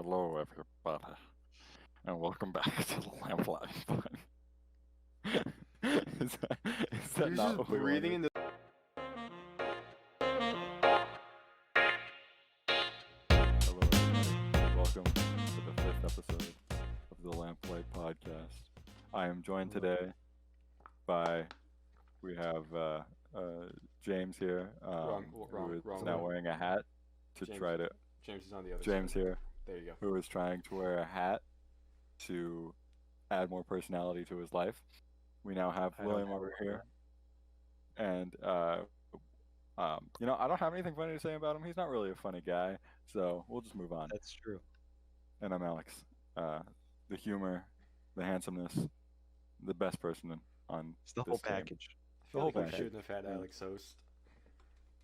Hello, everybody, and welcome back to the Lamplight. Is that You're not just what we breathing wanted? into. Hello, everybody. Welcome to the fifth episode of the Lamplight podcast. I am joined today by we have James here, who is now Wrong. wearing a hat to James. try to. James is on the other James side. here, There you go. who is trying to wear a hat to add more personality to his life. We now have I don't William have over one. here, and I don't have anything funny to say about him. He's not really a funny guy, so we'll just move on. That's true. And I'm Alex, the humor, the handsomeness, the best person on It's the this whole team. package. I feel whole like we package. shouldn't have had Yeah. Alex host.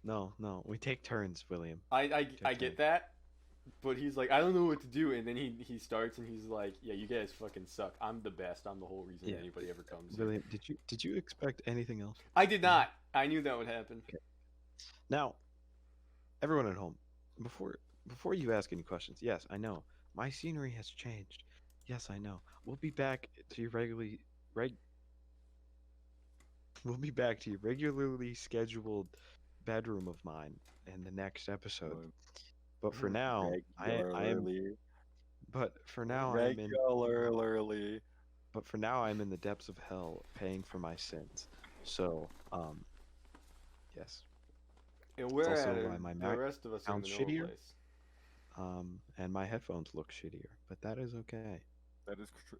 No, we take turns, William. I get that, but he's like, I don't know what to do, and then he starts and he's like, yeah, you guys fucking suck. I'm the best. I'm the whole reason Yeah. anybody ever comes here. William, did you expect anything else? I did not. I knew that would happen. Now, everyone at home, before you ask any questions, yes, I know my scenery has changed. Yes, I know. We'll be back to your regularly scheduled bedroom of mine in the next episode. But for now, I am. Regularly. But for now, I'm in. Regularly. But for now, I'm in the depths of hell, paying for my sins. So, yes. And we're also at it. why my The Mac rest of us are in sounds the normal shittier. place. And my headphones look shittier, but that is okay.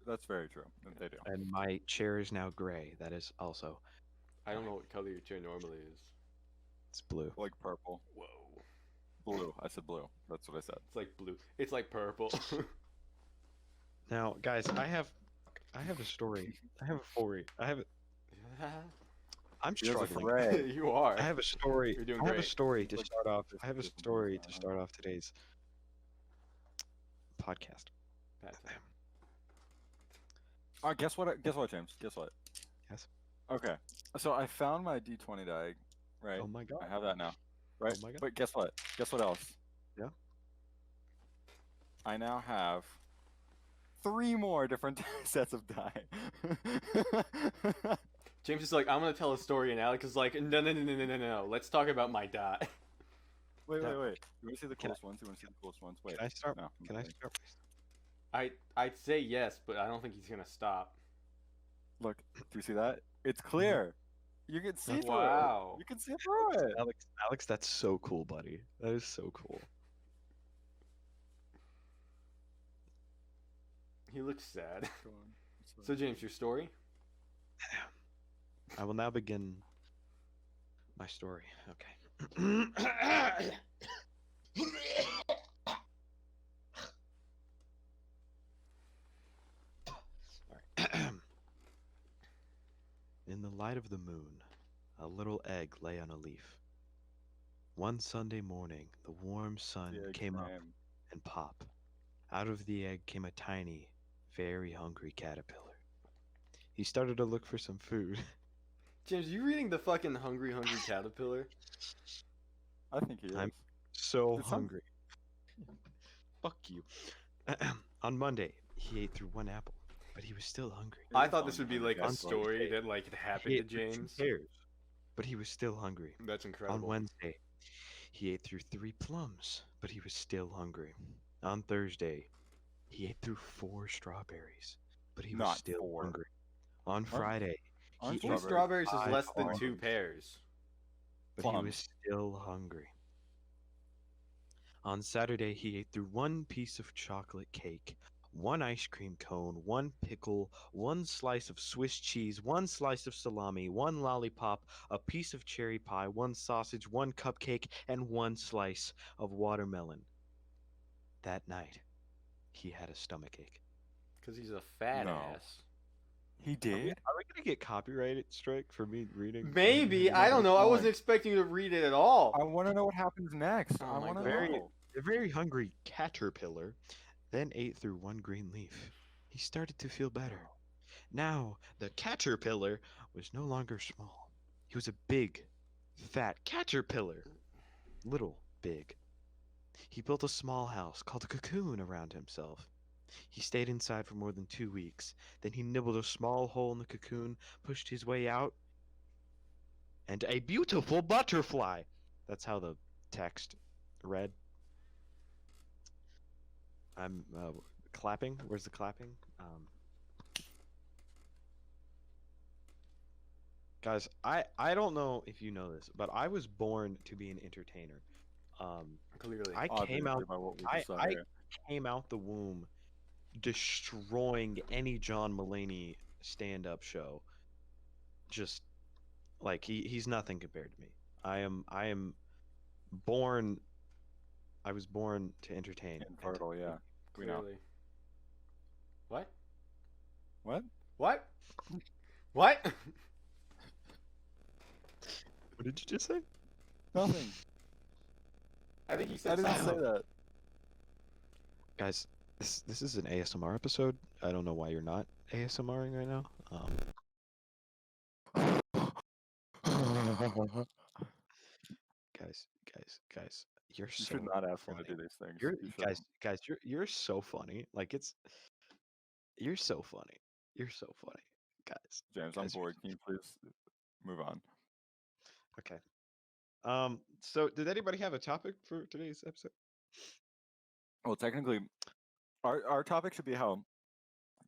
That's very true. They do. And my chair is now gray. That is also, I don't know what color your chair normally is. it's blue. Like purple. Whoa. Blue. I said blue. That's what I said. It's like blue. It's like purple. Now, guys, I have a story. I have a story. I'm He has a struggling. fray. You are. I have a story. You're doing I have a great. story to Like, start off. just- I have a just story move to on. start off today's podcast. Guess what, James? Guess what? Yes. Okay. So I found my D20 die, right? Oh my god. I have that now. Right? Oh my god. But guess what? Guess what else? Yeah. I now have 3 more different sets of die. James is like, I'm gonna tell a story, and Alex is like, no. Let's talk about my die. Wait. Yeah. You want to see the Can I- coolest ones? You want to see the coolest ones? Wait. Can I start? No. Can I okay. start? I'd say yes, but I don't think he's gonna stop. Look, do you see that? It's clear. You can see through Wow. it. You can see through it. Alex, that's so cool, buddy. That is so cool. He looks sad. Go on. So James, your story? I will now begin my story. Okay. Alright. In the light of the moon, a little egg lay on a leaf. One Sunday morning, the warm sun The egg came up frame. and pop. Out of the egg came a tiny, very hungry caterpillar. He started to look for some food. James, you reading the fucking Hungry Caterpillar? I think he is. I'm so Did some- hungry. Fuck you. On Monday, he ate through one apple, but he was still hungry. It I is thought this would be hungry like a guys, story that like it happened He to ate through 2 James. pears, but he was still hungry. That's On incredible. Wednesday, he ate through 3 plums, but he was still hungry. On Thursday, he ate through 4 strawberries, but he was Not still 4. hungry. On Friday, Aren't he 4 ate strawberries is five less than oranges. 2 pears. but he was Plums. still hungry. On Saturday, he ate through 1 piece of chocolate cake, 1 ice cream cone, 1 pickle, 1 slice of Swiss cheese, 1 slice of salami, 1 lollipop, a piece of cherry pie, 1 sausage, 1 cupcake, and 1 slice of watermelon. That night, he had a stomachache. Because he's a fat No. ass. He Are did? we gonna get copyright strike for me reading? Maybe. I don't know. I wasn't expecting you to read it at all. I want to know what happens next. Oh I my want to God. know. The very hungry caterpillar then ate through 1 green leaf. He started to feel better. Now, the caterpillar was no longer small. He was a big, fat caterpillar. Little, big. He built a small house called a cocoon around himself. He stayed inside for more than 2 weeks. Then he nibbled a small hole in the cocoon, pushed his way out, and a beautiful butterfly. That's how the text read. I'm clapping. Where's the clapping? Guys, I don't know if you know this, but I was born to be an entertainer. Clearly. I came Obviously, out by what we I just saw I here. came out the womb destroying any John Mulaney stand-up show. Just like he's nothing compared to me. I am born I was born to entertain and to Infertile, yeah. We know. Clearly. What? What? What? What? What did you just say? Nothing. I think he I said didn't say something. that. Guys, this is an ASMR episode. I don't know why you're not ASMRing right now. Guys, you're You so should not ask me funny. to do these things. You're You guys, shouldn't. guys, you're so funny. Like you're so funny. You're so funny, guys. James, I'm Guys, you're bored. Can you please move on? okay. So did anybody have a topic for today's episode? Well, technically, our topic should be how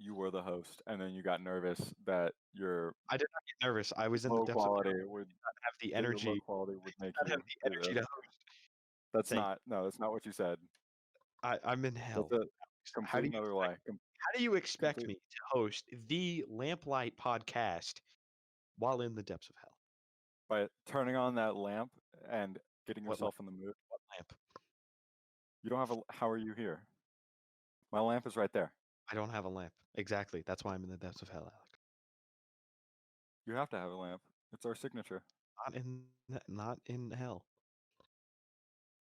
you were the host, and then you got nervous that your I did not get nervous. I was in the low depths of hell. quality would Not have the that your low energy. quality would make Not have you the do energy this. to host. That's Thank not. No, that's not what you said. I'm in That's hell. a How complete do you another lie. how do you expect Complete me to host the Lamplight podcast while in the depths of hell? by turning on that lamp and getting What lamp? yourself in the mood. What lamp? You don't have a. How are you here? My lamp is right there. I don't have a lamp. Exactly. That's why I'm in the depths of hell, Alec. You have to have a lamp. It's our signature. Not in hell.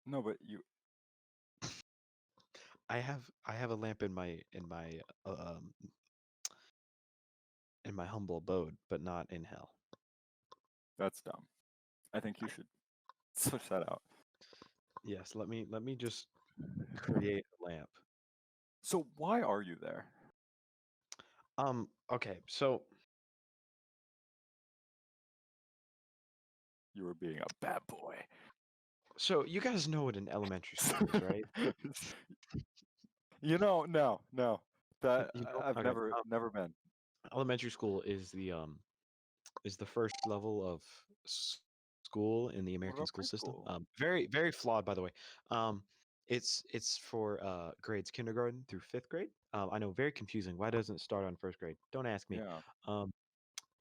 No, but you. I have a lamp uh, um in my humble abode, but not in hell. That's dumb. I think you should switch that out. Yes, let me just create a lamp. So why are you there? Okay, so You were being a bad boy. you guys know what an elementary school is, right? No. That You know? I've Okay. never been. Elementary school is the first level of school in the What American about school system. preschool? Very flawed, by the way. It's for grades kindergarten through fifth grade. I know, very confusing. Why doesn't it start on first grade? Don't ask me. Yeah, Um,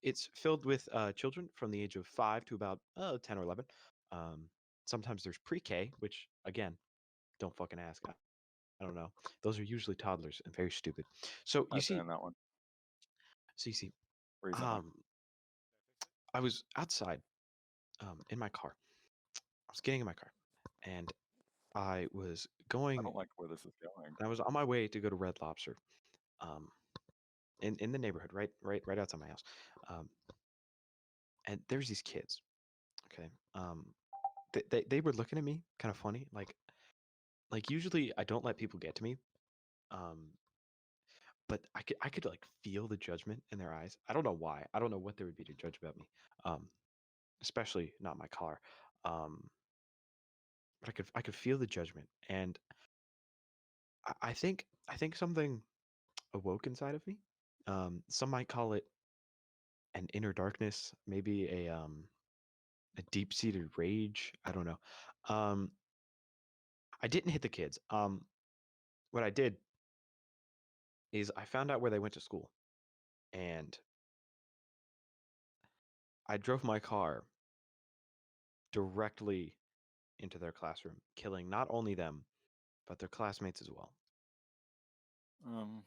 it's filled with children from the age of 5 to about 10 or 11. Um, Sometimes there's pre-K, which again, don't fucking ask. I don't know. Those are usually toddlers and very stupid. So you I've been see, in that one see, recently. um, I was outside in my car. I was getting in my car, and I was I going. don't like where this is going. I was on my way to go to Red Lobster, um, in the neighborhood, right outside my house. Um, and there's these kids. Okay, they were looking at me kind of funny, like usually I don't let people get to me, um, but I could like feel the judgment in their eyes. I don't know why. I don't know what there would be to judge about me, um, especially not my car. Um, but I could feel the judgment, and I think something awoke inside of me. Some might call it an inner darkness, maybe a deep-seated rage. I don't know. Um, I didn't hit the kids. What I did is I found out where they went to school, and I drove my car directly into their classroom, killing not only them but their classmates as well. Um,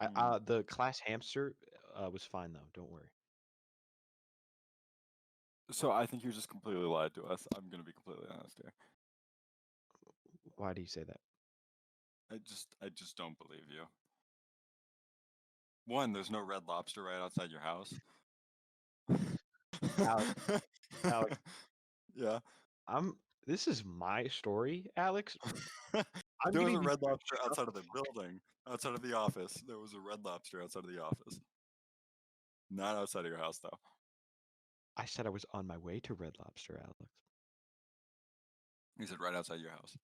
Yeah. mm, The class hamster was fine though. Don't worry. so I think you just completely lied to us. I'm gonna be completely honest here. Why do you say that? I just don't believe you. One, there's no Red Lobster right outside your house. Alex, Alex, Yeah. This is my story, Alex. I'm There was getting a these red weird lobster outside of the building, outside of the office. There was a red lobster outside of the office. Not outside of your house, though. I said I was on my way to Red Lobster, Alex. He said right outside your house.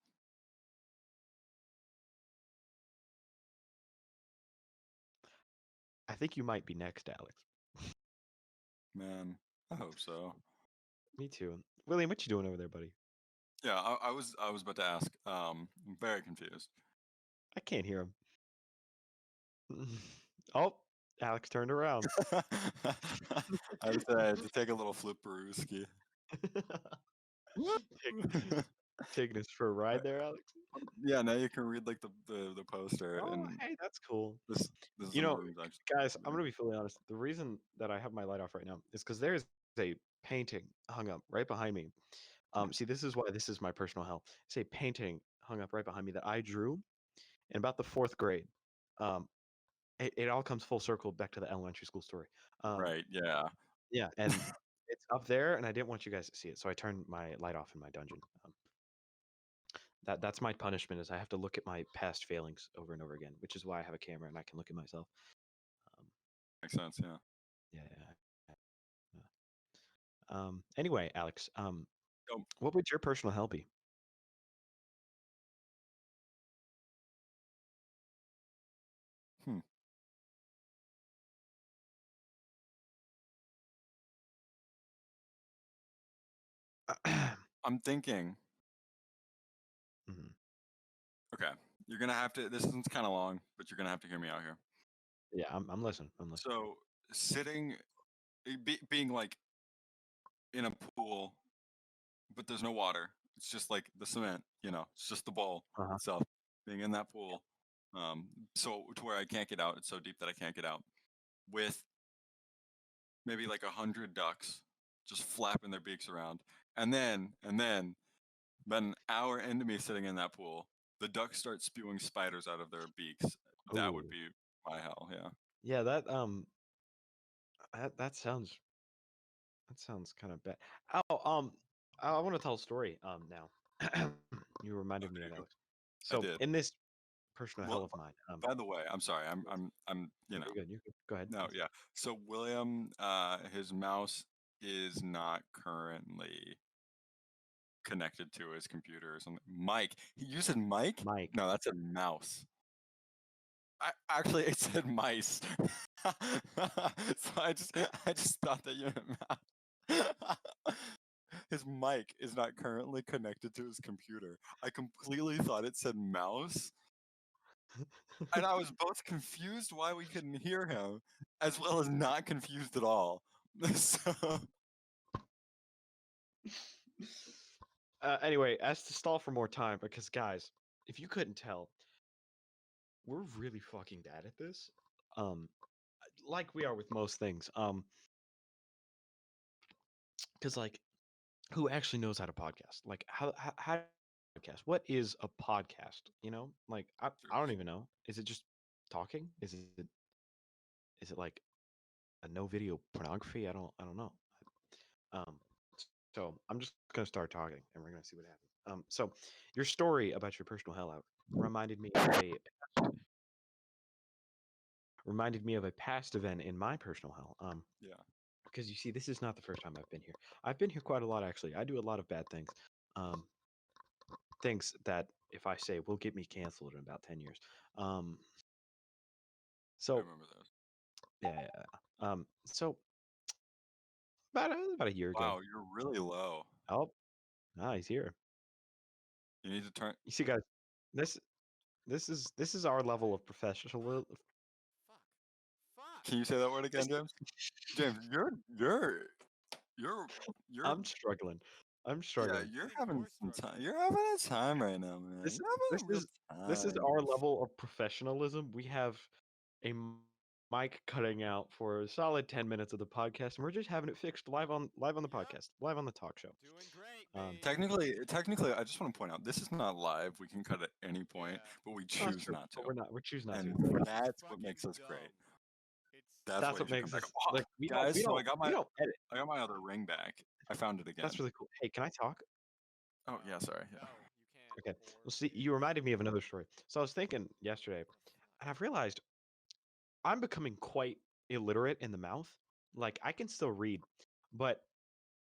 I think you might be next, Alex. Man, I hope so. Me too. William, what you doing over there, buddy? Yeah, I was about to ask. I'm very confused. I can't hear him. Oh, Alex turned around. I decided to take a little flipperooski. Taking us for a ride there, Alex. Yeah, now you can read like the poster, Oh, and hey, that's cool. this is You some know, rooms actually. guys, I'm gonna be fully honest. The reason that I have my light off right now is because there's a painting hung up right behind me. See, this is why this is my personal hell. It's a painting hung up right behind me that I drew in about the 4th grade. Um, it all comes full circle back to the elementary school story. Right. Yeah. Yeah, and it's up there, and I didn't want you guys to see it, so I turned my light off in my dungeon. That's my punishment is I have to look at my past failings over and over again, which is why I have a camera and I can look at myself. Um, Makes sense. Yeah. yeah. Anyway, Alex, Oh, what would your personal hell be? hmm. I'm thinking. Mhm. Okay, you're gonna have to. This one's kind of long, but you're gonna have to hear me out here. Yeah, I'm listening. I'm listening. So sitting, being like in a pool, but there's no water. It's just like the cement. It's just the bowl Uh-huh. itself. Being in that pool, so to where I can't get out. It's so deep that I can't get out. With maybe like 100 ducks just flapping their beaks around, and then about an hour into me sitting in that pool, the ducks start spewing spiders out of their beaks. That would Oh, be my hell. Yeah. yeah. That sounds kind of bad. Oh, I want to tell a story. Now, you Oh, reminded me there of you go. Alex. I So did. in this personal hell Well, of mine, by the way, I'm sorry. I'm. you're good. You're good. Go ahead. No, yeah. So William, his mouse is not currently connected to his computer or something. Mike. You said Mike? Mike. No, that's a mouse. Actually, it said mice. So I just thought that you meant mouse. His mic is not currently connected to his computer. I completely thought it said mouse, and I was both confused why we couldn't hear him, as well as not confused at all. So, Anyway, as to stall for more time, because guys, if you couldn't tell, we're really fucking bad at this. Um, like we are with most things. Because like, who actually knows how to podcast? Like, how podcast? What is a podcast? Like I don't even know. Is it just talking? Is it like a no video pornography? I don't know. Um, so I'm just gonna start talking, and we're gonna see what happens. So your story about your personal hell out reminded me of a past event in my personal hell. yeah. Because you see, this is not the first time I've been here. I've been here quite a lot, actually. I do a lot of bad things. Um, Things that, if I say, will get me canceled in about 10 years. Um, I so, remember those. yeah. So, about a year ago. Wow, you're really low. Oh, he's here. You need to turn. You see, guys, this this is our level of professional. Can you say that word again, This, James? James, you're you're I'm struggling. I'm yeah, struggling. you're having some time. You're having a time right now, man. This You're having this a real is this is time. our level of professionalism. We have a mic cutting out for a solid 10 minutes of the podcast, and we're just having it fixed live on the podcast, live on the talk show. Technically, I just want to point out this is not live. We can cut at any point, but we No, that's choose true, not to, but we're choosing not and to. that's what makes us great. That's That's why you what should come makes back. us Oh, like we guys, so I got we my don't edit. I got my other ring back. I found it again. That's really cool. Hey, can I talk? Oh yeah, sorry. Yeah. No, you can't. Okay. Or Well, see, you reminded me of another story. So I was thinking yesterday, and I've realized I'm becoming quite illiterate in the mouth. Like I can still read, but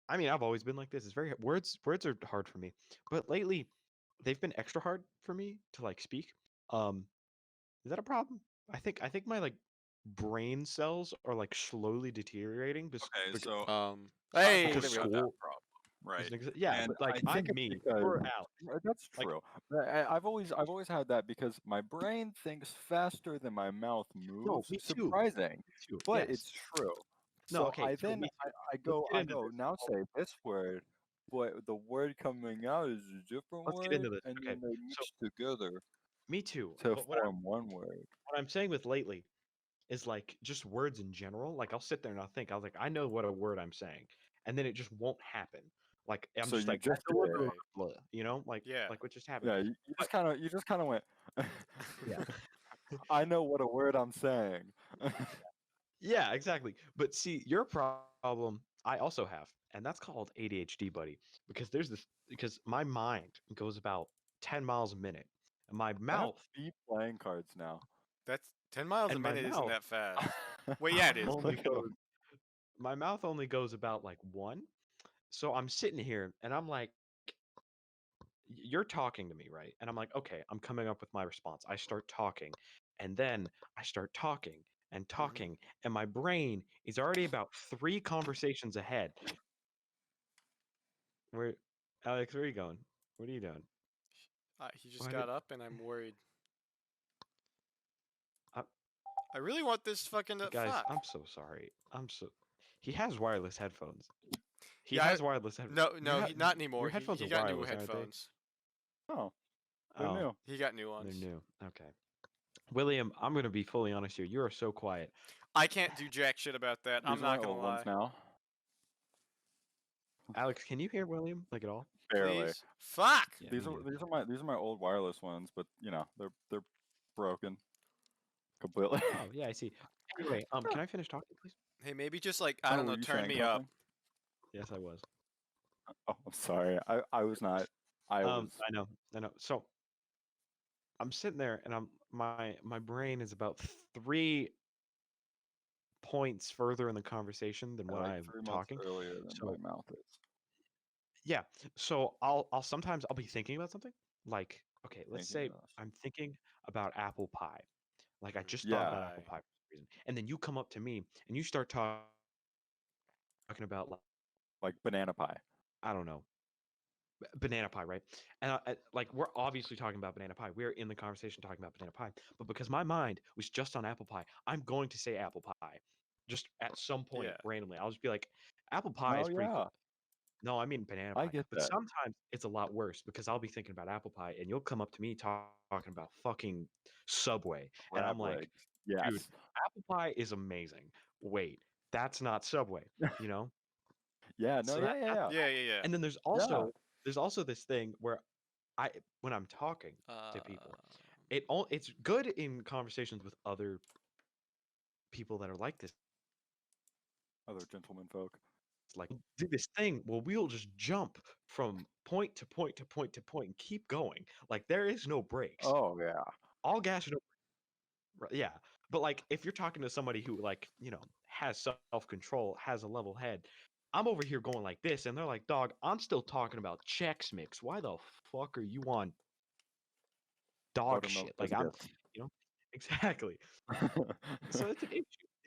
I mean, I've always been like this. It's very words are hard for me, but lately they've been extra hard for me to like speak. Um, is that a problem? I think my like brain cells are like slowly deteriorating Okay, so Hey. I've because always had that school problem, is right? yeah, And but like I think I'm it's me. because You're Alex. that's Like true. But I've always had that because my brain thinks faster than my mouth no, moves. me too. Surprising, Me too. but Yes. it's true. No, So okay. So me too. I Let's go get into this. now say this word, but the word coming out is a different Let's get into word, this. and Okay. then they So mix together me too. to But form one word. what I'm saying with lately is like just words in general. Like I'll sit there and I'll think, I was like, I know what a word I'm saying, and then it just won't happen. Like I'm So just you like, just I deliver did. Right. blah, you know, Yeah. like what just happened. Yeah, But you just kind of went. yeah, I know what a word I'm saying. yeah, exactly. But see, your problem I also have, and that's called ADHD, buddy. Because my mind goes about 10 miles a minute, and I have 3 playing cards now. That's 10 miles a my minute isn't mouth that fast. Wait, yeah, it is. only Look at 'em. goes my mouth only goes about like one. So I'm sitting here and I'm like, you're talking to me, right? And I'm like, okay, I'm coming up with my response. I start talking, and then I start talking and Mhm. talking, and my brain is already about three conversations ahead. Where, Alex, where are you going? What are you doing? He just Why got did up and I'm worried. uh, I really want this fucking guys? fuck. I'm so sorry. I'm so. He has wireless headphones. He Yeah, has wireless headphones. no, not anymore. Your headphones He are got new wireless, aren't they? headphones. Oh, who Oh, knew? He got new they're ones. new. Okay. William, I'm gonna be fully honest here. You are so quiet. I can't do jack shit about that. I'm These are my not gonna old ones lie. now. Alex, can you hear William like at all? Barely. Please. Fuck. Yeah, These me are neither. these are my old wireless ones, but you know they're broken completely. Oh, yeah, I see. Anyway, can I finish talking, please? Hey, maybe just like I Oh, don't were know, you turn saying me up. something? Yes, I was. Oh, I'm sorry. I was not. I was. I know. So I'm sitting there, and my brain is about 3 points further in the conversation than what Like I'm 3 months talking. earlier than So my mouth is. yeah, so I'll sometimes I'll be thinking about something like, okay, let's Thinking say of us. I'm thinking about apple pie. Like I just thought Yeah, about apple pie for some reason, and then you come up to me and you start talking about like like banana pie. I don't know banana pie, right? And like we're obviously talking about banana pie. We're in the conversation talking about banana pie, but because my mind was just on apple pie, I'm going to say apple pie, just at some point Yeah. randomly. I'll just be like, apple pie Oh is pretty yeah, cool. No, I mean banana I pie. get But that. sometimes it's a lot worse because I'll be thinking about apple pie, and you'll come up to me talking about fucking Subway, and I'm Crab like, legs. dude, Yes. apple pie is amazing. Wait, that's not Subway, you know? Yeah. No. So that Yeah. Yeah. apple Yeah. Yeah, yeah, and then Yeah. there's also this thing where I when I'm talking yeah. to people, it's good in conversations with other people that are like this. Other gentleman folk. Like do this thing where we'll just jump from point to point to point to point and keep going. Like there is no breaks. Oh yeah. All gas, no yeah. But like if you're talking to somebody who like, has self-control, has a level head, I'm over here going like this, and they're like, dog, I'm still talking about Chex Mix. Why the fuck are you on dog Buttermilk shit? Like I'm, biscuits. you know, exactly. So it's an issue.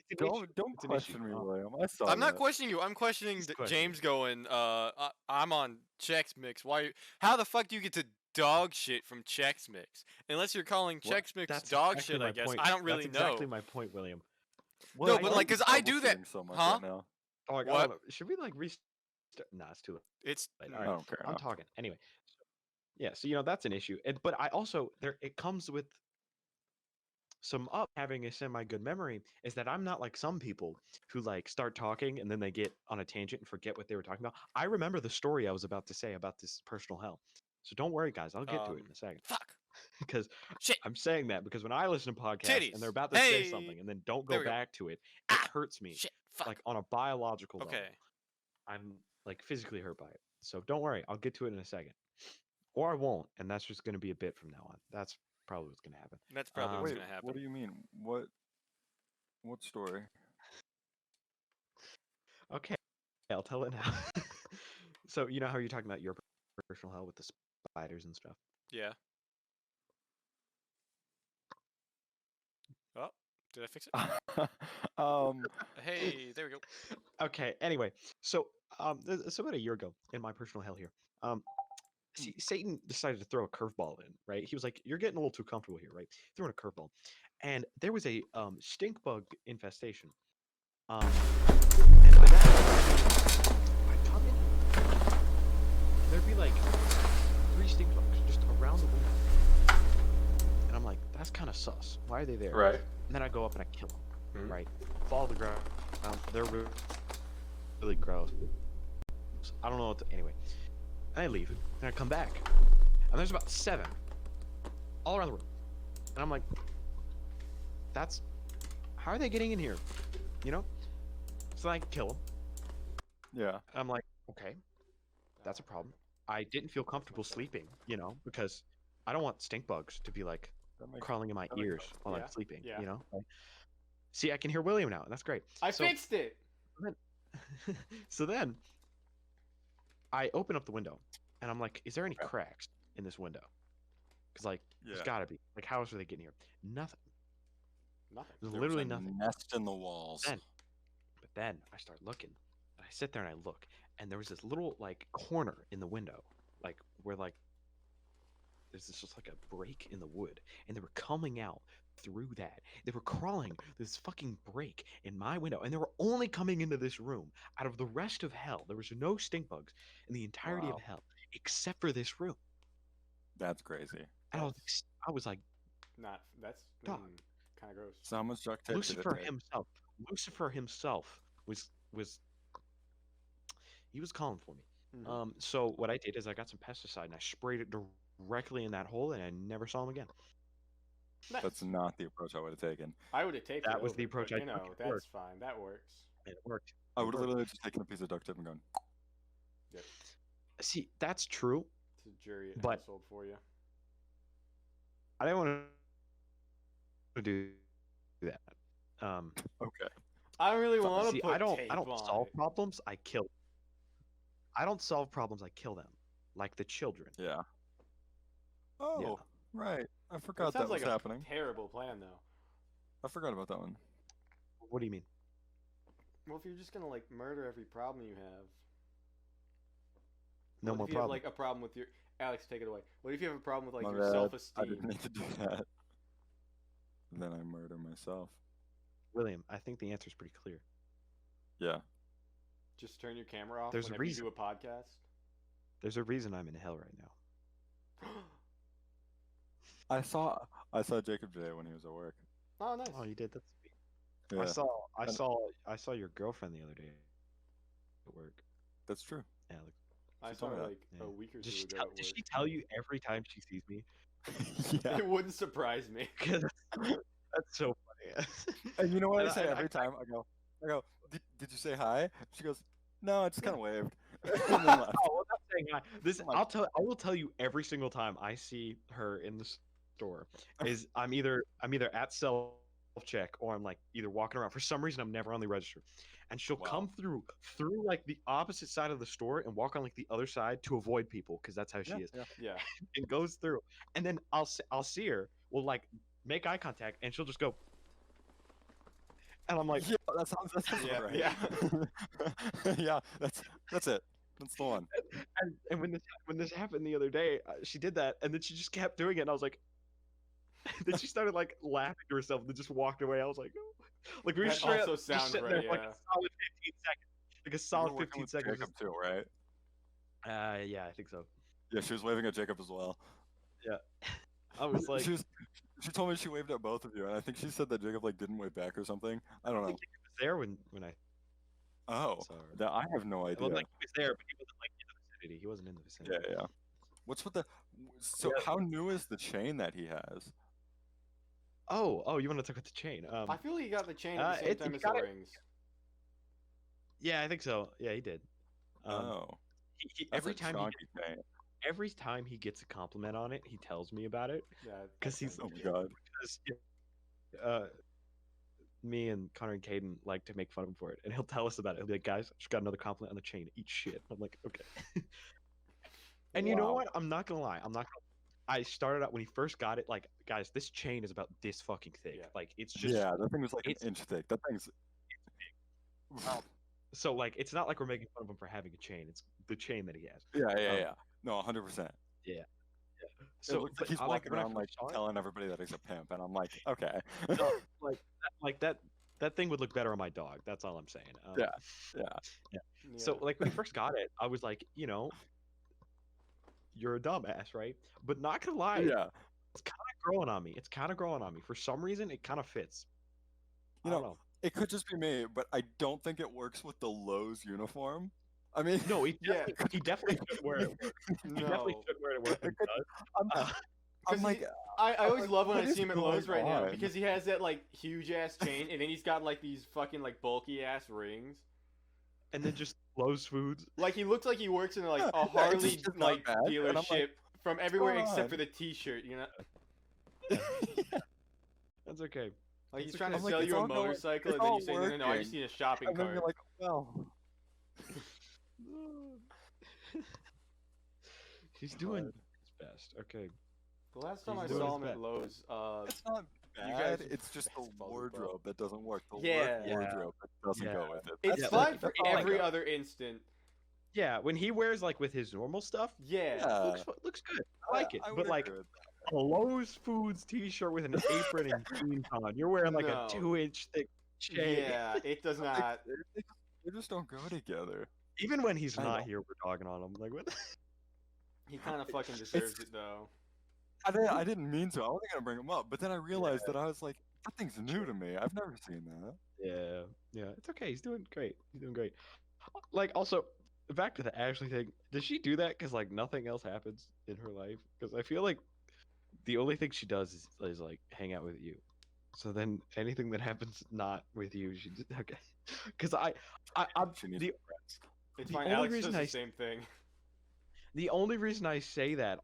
It's an issue. Don't It's an issue. question me, William. I saw I'm not that. questioning you. I'm questioning He's questioning James me. going, I'm on Chex Mix. How the fuck do you get to dog shit from Chex Mix? Unless you're calling What? Chex Mix That's dog exactly shit, I my guess. point. I don't That's really exactly know. my point, William. No, Why but are like, you cause I do that, troubleshooting so much huh? right now? Oh, like, I What? don't know. Should we like restart? Nah, it's too It's late. All I right, don't care I'm enough. talking anyway. Yeah, so that's an issue. But I also there it comes with some up having a semi good memory is that I'm not like some people who like start talking and then they get on a tangent and forget what they were talking about. I remember the story I was about to say about this personal hell. So don't worry, guys. I'll get to it in a second. fuck, Because shit, I'm saying that because when I listen to podcasts and they're titties. about to say something Hey, and then don't there go we go. back to it, it Ah, hurts me shit, fuck. like on a biological level. Okay. I'm like physically hurt by it. So don't worry, I'll get to it in a second. or I won't, and that's just going to be a bit from now on. That's probably what's going to happen. That's probably what's Wait, gonna happen. what do you mean? What story? Okay, I'll tell it now. So you know how you're talking about your personal hell with the spiders and stuff. Yeah. Oh, did I fix it? um, Hey, there we go. Okay. Anyway, so it's about a year ago in my personal hell here. See, Satan decided to throw a curveball in. Right, he was like, "You're getting a little too comfortable here." Right, throwing a curveball, and there was a stink bug infestation. And by that, I come in, and there'd be like 3 stink bugs just around the window, and I'm like, "That's kind of sus. Why are they there?" Right. And then I go up and I kill them. Mhm. Right, fall to the ground. They're really, really gross. I don't know what to, anyway. I leave, and I come back, and there's about 7 all around the room, and I'm like, "That's how are they getting in here?" You know? So I kill them. yeah. I'm like, "Okay, that's a problem." I didn't feel comfortable sleeping, you know, because I don't want stink bugs to be like That makes crawling in my that makes ears sense. while Yeah, I'm sleeping. yeah. You know? Like, see, I can hear William now, and that's great. I So fixed it. then, so then I open up the window, and I'm like, "Is there any Okay. cracks in this window?" Because like, there's Yeah. gotta be. Like, how else are they getting here? Nothing. Nothing. There's There was literally a nothing. nest in the walls. Then, but then I start looking, and I sit there and I look, and there was this little like corner in the window, like where like there's this just like a break in the wood, and they were coming out through that. They were crawling this fucking break in my window, and they were only coming into this room. Out of the rest of hell, there was no stink bugs in the entirety of Wow. hell except for this room. That's crazy. And That's I was like, not. That's Dog. kind of gross. So how much duct tape did it Lucifer take? himself. Lucifer himself was he was calling for me. Mhm. So what I did is I got some pesticide and I sprayed it directly in that hole, and I never saw him again. Nice. That's not the approach I would have taken. I would have taped That it was over, the approach but, I you took. know, It that's worked. fine. That works. And it worked. I It would have worked. literally just taken a piece of duct tape and gone. Yep. See, that's true. It's a jury But- household for you. I didn't want to do that. Okay. I don't really want to See, put I don't tape on solve it. problems. I kill. I don't solve problems. I kill them, like the children. Yeah. Oh, right. I That forgot that sounds was like a happening. terrible plan, though. I forgot about that one. What do you mean? Well, if you're just gonna like murder every problem you have, No what more if you have problem. like a problem with your Alex? Take it away. What if you have a problem with like My your bad. I self-esteem? didn't mean to do that. Then I murder myself. William, I think the answer is pretty clear. Yeah. Just turn your camera off There's a whenever you reason. do a podcast. There's a reason I'm in hell right now. I saw Jacob today when he was at work. Oh, nice. Oh, you did. That's sweet. Yeah, I saw your girlfriend the other day at work, that's true. Alex. I she saw told her me that. like Yeah. a week or Does two she ago tell, at does work. she tell you every time she sees me? Yeah. It wouldn't surprise me. 'Cause that's so funny. And you know what I And say I- every time? I go, did you say hi? She goes, no, I just kind of waved. And then Oh, left. well, that's saying hi. This I'm like- I will tell you every single time I see her in the store is I'm either at self check or I'm like either walking around. For some reason I'm never on the register. And she'll Wow. come through like the opposite side of the store and walk on like the other side to avoid people because that's how she is. Yeah. Yeah. And goes through. And then I'll see her, we'll like make eye contact and she'll just go. And I'm like, Yeah, that sounds Yeah, right. yeah. Yeah, that's it. That's the one. and when this happened the other day, she did that, and then she just kept doing it, and I was like, then she started like laughing to herself, and then just walked away. I was like, oh. Like we were That straight also up just sounds sitting right, there for like yeah. a solid 15 seconds, like a You solid were working 15 with seconds. Jacob too, right? Yeah, I think so. Yeah, she was waving at Jacob as well. I was like, she told me she waved at both of you, and I think she said that Jacob like didn't wave back or something. I don't know. he was there when I Oh, saw her. that I have no idea. Well, like he was there, but he wasn't like in the vicinity. He wasn't in the vicinity. Yeah. What's with the? So Yeah. how new is the chain that he has? Oh, you want to talk about the chain? I feel like he got the chain at the same time he as got the it- rings. Yeah, I think so. Yeah, he did. Oh, He, that's every a time he chunky chain. every time he gets a compliment on it, he tells me about it Yeah, because he's Oh my god. because uh, me and Connor and Caden like to make fun of him for it, and he'll tell us about it. He'll be like, "Guys, I just got another compliment on the chain. Eat shit." I'm like, "Okay." And you know Wow. what? I'm not gonna lie. I started out when he first got it. Like, guys, this chain is about this fucking thick. Yeah. Like, it's just Yeah, that thing was like an it's- inch thick. That thing's. so like it's not like we're making fun of him for having a chain. It's the chain that he has. Yeah. No, 100%. So It looks like he's I walking when I around like first saw it- telling everybody that he's a pimp, and I'm like, okay. no, like that thing would look better on my dog. That's all I'm saying. Yeah. Yeah. So like when he first got it, I was like, you're a dumbass, right? But not gonna lie, Yeah. it's kind of growing on me. It's kind of growing on me. For some reason, it kind of fits. I You don't know, know. It could just be me, but I don't think it works with the Lowe's uniform. I mean, No, he Yeah. definitely couldn't wear it. He definitely No. couldn't wear it. Where it does. I'm, Uh, I'm 'Cause like, I always love when what I is see him at going Lowe's right now on? because he has that like huge ass chain and then he's got like these fucking like bulky ass rings. and then just Lowe's Foods. Like he looks like he works in like Yeah, a it's Harley just not like bad, and I'm like, dealership from everywhere going except on? for the T-shirt. You know, That's okay. like he's It's trying to I'm like, sell it's you a all going- motorcycle it's and then all you say no, I just working. need a shopping and then cart. you're like, well, He's doing God. his best. Okay. The last time he's I doing saw his him at best. Lowe's, it's not You bad. guys It's just the follow the wardrobe that doesn't work. The Yeah. work wardrobe that doesn't Yeah. go with it. it's Yeah, fine like, for that's all I every got. other instant. Yeah, when he wears like with his normal stuff, Yeah. Yeah. looks good. I like it. I But would like agree with a Lowe's Foods T-shirt with an apron and jeans on, you're wearing like No. a 2-inch thick chain. Yeah, it does that. not. They just don't go together. Even when he's I not know. here, we're dogging on him. Like what? He kind of fucking deserves it though. I didn't mean to. I wasn't gonna bring him up, but then I realized that I was like, that thing's new to me. I've never seen that. Yeah. It's okay. He's doing great. He's doing great. Like also, back to the Ashley thing. Does she do that because like nothing else happens in her life? Because I feel like the only thing she does is like hang out with you. So then anything that happens not with you, she just okay. Because I'm She needs the friends. It's The fine. only Alex does reason the I- same thing. the only reason I say that,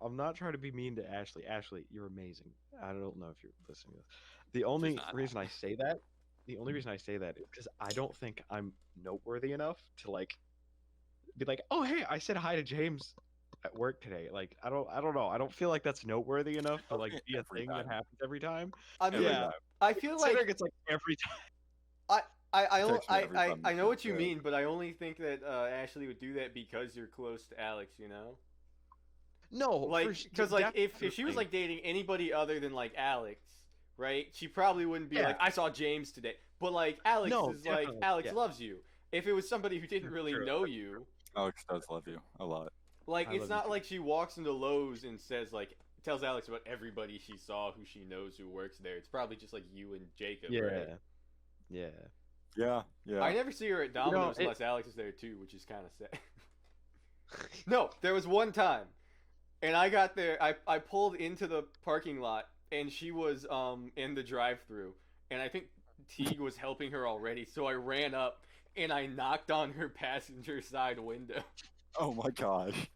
I'm not trying to be mean to Ashley. Ashley, you're amazing. I don't know if you're listening to this. The only not. reason I say that, is because I don't think I'm noteworthy enough to like be like, oh hey, I said hi to James at work today. Like I don't know. I don't feel like that's noteworthy enough to like be a Every thing time. that happens every time. I mean, Yeah. I feel like Considering it's like every time. Text me every time I you know feel what you good. mean, but I only think that Ashley would do that because you're close to Alex, you know? No, Like, for because like if she was definitely. like dating anybody other than like Alex, right? She probably wouldn't be Yeah. like, I saw James today. But like Alex No, is like definitely, Alex yeah. loves you. If it was somebody who didn't really True, know that's you, Alex does love you a lot. like I it's love not you like she walks into Lowe's and says like tells Alex about everybody she saw who she knows who works there. It's probably just like you and Jacob, yeah, right? yeah. Yeah. I never see her at Domino's it- unless Alex is there too, which is kind of sad. No, there was one time, and I got there. I pulled into the parking lot, and she was in the drive-through, and I think Teague was helping her already, so I ran up and I knocked on her passenger side window. Oh my gosh.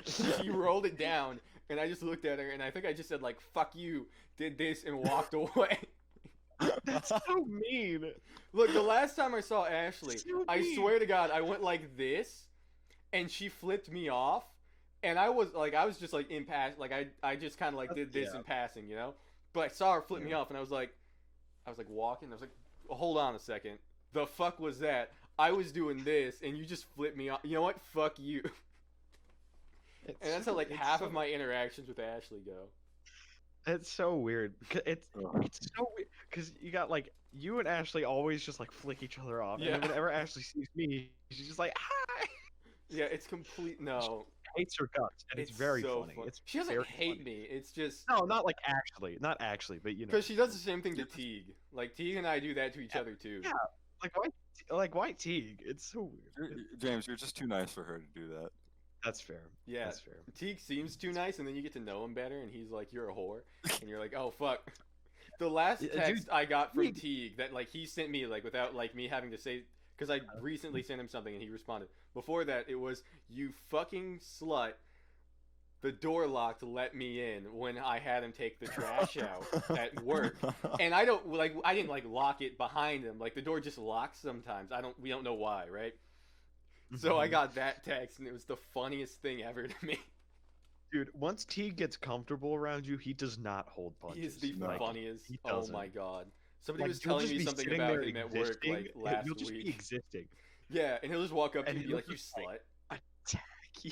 She rolled it down, and I just looked at her, and I think I just said like "fuck you," did this, and walked away. That's so mean. Look, the last time I saw Ashley, So I mean. swear to God, I went like this, and she flipped me off, and I was just like in pass, like I just kind of like did this Yeah. in passing, you know. But I saw her flip me off, and I was like walking, I was like, hold on a second, the fuck was that? I was doing this, and you just flipped me off. You know what? Fuck you. And that's how like It's half so- of my interactions with Ashley go. It's so weird. It's Ugh. so weird because you got like you and Ashley always just like flick each other off. Yeah. And then whenever Ashley sees me, she's just like, "Hi." Yeah, it's complete no. Hates her guts, and it's, very so funny. It's she doesn't very hate funny. me. It's just No, not like actually, not actually, but you know, because she does the same thing to Teague. Like Teague and I do that to each other too. yeah. like why Teague? It's so weird. James, you're just too nice for her to do that. That's fair. Yeah. That's fair. Teague seems too nice, and then you get to know him better, and he's like, "You're a whore," and you're like, "Oh fuck." The last Yeah, dude, text I got from Teague- Teague that like he sent me like without like me having to say, because I recently sent him something and he responded. Before that, it was, "You fucking slut. The door locked let me in when I had him take the trash out at work." And I didn't like lock it behind him. Like the door just locks sometimes. We don't know why, right? So I got that text and it was the funniest thing ever to me. Dude, once T gets comfortable around you, he does not hold punches. He is the No. funniest. he Oh doesn't. my god. Somebody Like, was he'll telling just me be something sitting about there him at work existing, like last He'll just be week. existing. Yeah, and he'll just walk up to And you and be he'll like, "You just, like, slut." Attack you.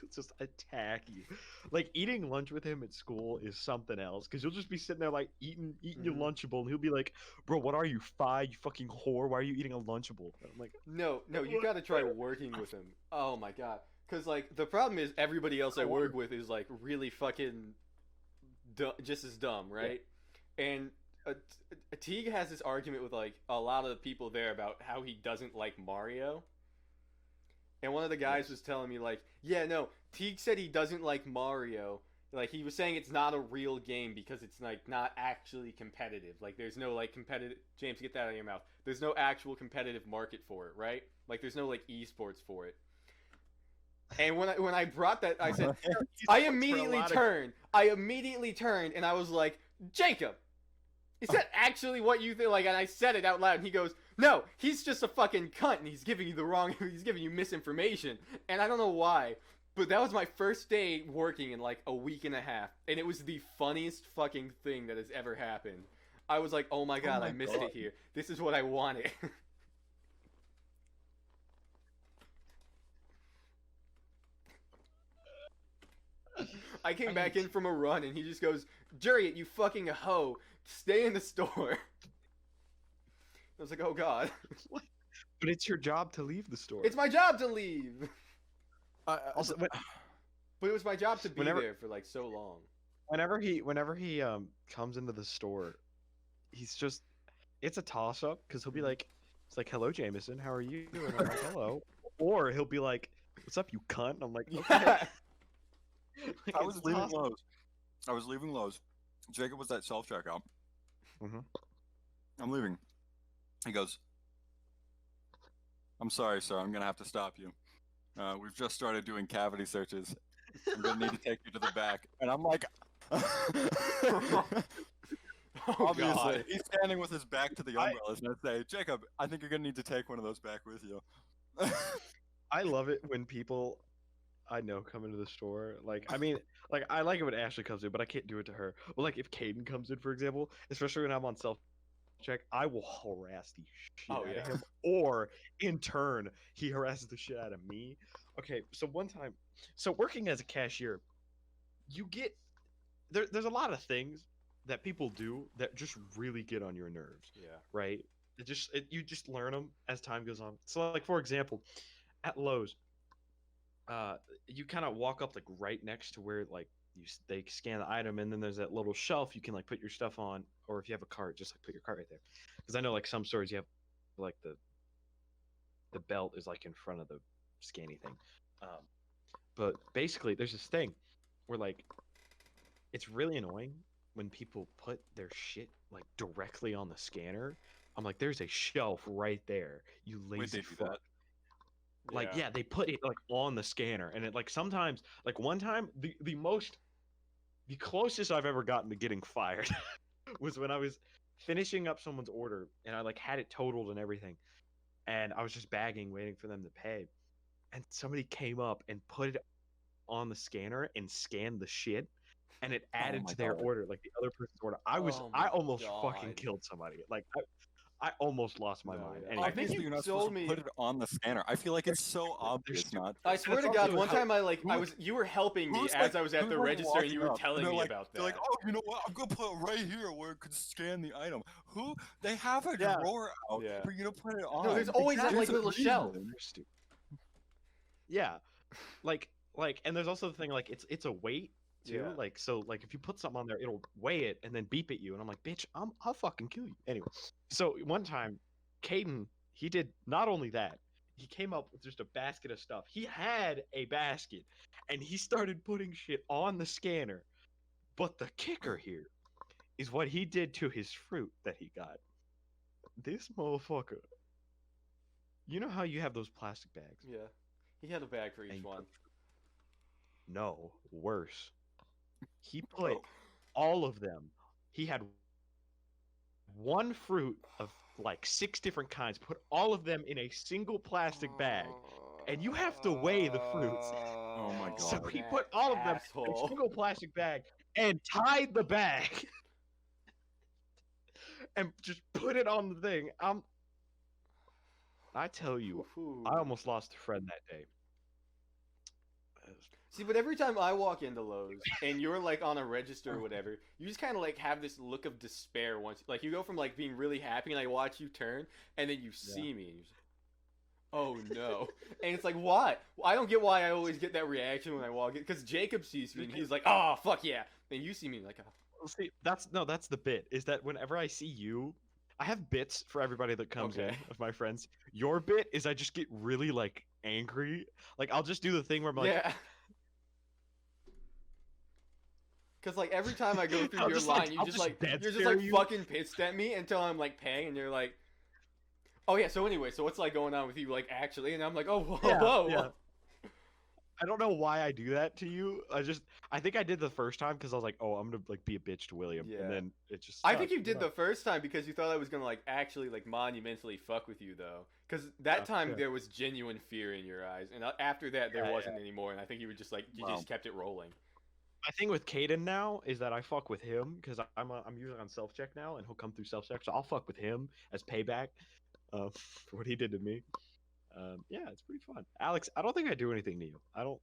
He'll just attack you. Like eating lunch with him at school is something else, because you'll just be sitting there like eating your Mhm. Lunchable, and he'll be like, "Bro, what are you, 5? You fucking whore? Why are you eating a Lunchable?" And I'm like, No, you gotta try working with him. Oh my god. Because, like, the problem is everybody else I work with is, like, really fucking just as dumb, right? And Teague has this argument with, like, a lot of the people there about how he doesn't like Mario. And one of the guys was telling me, like, yeah, no, Teague said he doesn't like Mario. Like, he was saying it's not a real game because it's, like, not actually competitive. Like, there's no, like, competitive... James, get that out of your mouth. There's no actual competitive market for it, right? Like, there's no, like, esports for it. And when I brought that, I said, I immediately turned, and I was like, "Jacob, is that actually what you think?" Like, and I said it out loud, and he goes, "No, he's just a fucking cunt, and he's giving you misinformation." And I don't know why, but that was my first day working in like a week and a half, and it was the funniest fucking thing that has ever happened. I was like, "Oh my god, I missed it here. This is what I wanted." I came back in from a run, and he just goes, "Juriet, you fucking hoe, stay in the store." I was like, "Oh god." But it's your job to leave the store. It's my job to leave. Also, But it was my job to be Whenever- there for like so long. whenever he comes into the store, it's a toss up, because he'll be like, it's like, "Hello, Jameson, how are you?" And I'm like, "Hello." Or he'll be like, "What's up, you cunt?" And I'm like, "Okay." Yeah. Like, I it's was a leaving toss-up. Lowe's. Jacob was at self checkout. Mhm. I'm leaving. He goes, "I'm sorry, sir. I'm gonna have to stop you. We've just started doing cavity searches. I'm gonna need to take you to the back." And I'm like, Oh obviously, god. he's standing with his back to the umbrellas, and I say, "Jacob, I think you're gonna need to take one of those back with you." I love it when people I know come into the store. Like, I mean, like, I like it when Ashley comes in, but I can't do it to her. Well, like, if Caden comes in, for example, especially when I'm on self check, I will harass the shit Oh, out yeah. of him. Or, in turn, he harasses the shit out of me. Okay, so one time, working as a cashier, you get there's a lot of things that people do that just really get on your nerves, Yeah. right? You just learn them as time goes on. So, like, for example, at Lowe's, you kind of walk up like right next to where like they scan the item, and then there's that little shelf you can like put your stuff on, or if you have a cart, just like put your cart right there. Because I know like some stores you have like the belt is like in front of the scanny thing. But basically, there's this thing where like it's really annoying when people put their shit like directly on the scanner. I'm like, there's a shelf right there, you Wait, lazy they do fuck. that? Like, yeah, they put it like on the scanner, and it like sometimes, like one time, the closest I've ever gotten to getting fired was when I was finishing up someone's order, and I like had it totaled and everything, and I was just bagging, waiting for them to pay, and somebody came up and put it on the scanner and scanned the shit, and it added my to their God. order, like the other person's order. I Oh my almost fucking God. killed somebody. Like I almost lost my No, mind. yeah. Anyway, I think Obviously, you you're not told supposed me- to put it on the scanner. I feel like it's so obvious not. I swear to That's God, also one how- time you were helping me Who's, as like- I was at who's, the like, register, and you were walking up, telling they're me like- about that. They're like, "Oh, you know what? I'm gonna put it right here where it could scan the item." Who? They have a Yeah. drawer out Yeah. for you to put it on. No, there's always that like There's a little shelf. reason. You're stupid. Yeah, like, and there's also the thing like it's a weight too. Yeah. Like, so like if you put something on there, it'll weigh it and then beep at you, and I'm like, bitch, I'll fucking kill you. Anyway, so one time, Caden, he did not only that, he came up with just a basket of stuff. He had a basket, and he started putting shit on the scanner. But the kicker here is what he did to his fruit that he got. This motherfucker You know how you have those plastic bags? Yeah. He had a bag for And each you one. put- No, worse. He put Oh. all of them. He had one fruit of like 6 different kinds, put all of them in a single plastic bag. And you have to weigh the fruits. Oh my So God. he put all of them in a Asshole. single plastic bag and tied the bag and just put it on the thing. I tell you, I almost lost a friend that day. See, but every time I walk into Lowe's and you're like on a register or whatever, you just kind of like have this look of despair once. Like you go from like being really happy and I watch you turn, and then you see me and you're just, oh no. And it's like, why? I don't get why I always get that reaction when I walk in. Because Jacob sees me and he's like, oh, fuck yeah. And you see me like, oh. See, that's the bit. Is that whenever I see you, I have bits for everybody that comes in Okay. of my friends. Your bit is I just get really like angry. Like I'll just do the thing where I'm like, Yeah. Because like every time I go through I'll your just, like- line, I'll you're just dead just stare like you. fucking pissed at me until I'm like paying, and you're like, oh yeah. So anyway, so what's like going on with you, like actually? And I'm like, oh whoa, Yeah, whoa. yeah. I don't know why I do that to you. I think I did the first time because I was like, oh, I'm gonna like be a bitch to William, Yeah. and then it just. I think stuck, you did know? the first time because you thought I was gonna like actually like monumentally fuck with you though. Because that time yeah. there was genuine fear in your eyes, and after that there Yeah, wasn't anymore. And I think you were just like you Wow. just kept it rolling. My thing with Caden now is that I fuck with him because I'm usually on self check now, and he'll come through self check, so I'll fuck with him as payback for what he did to me. Yeah, it's pretty fun. Alex, I don't think I do anything to you. I don't.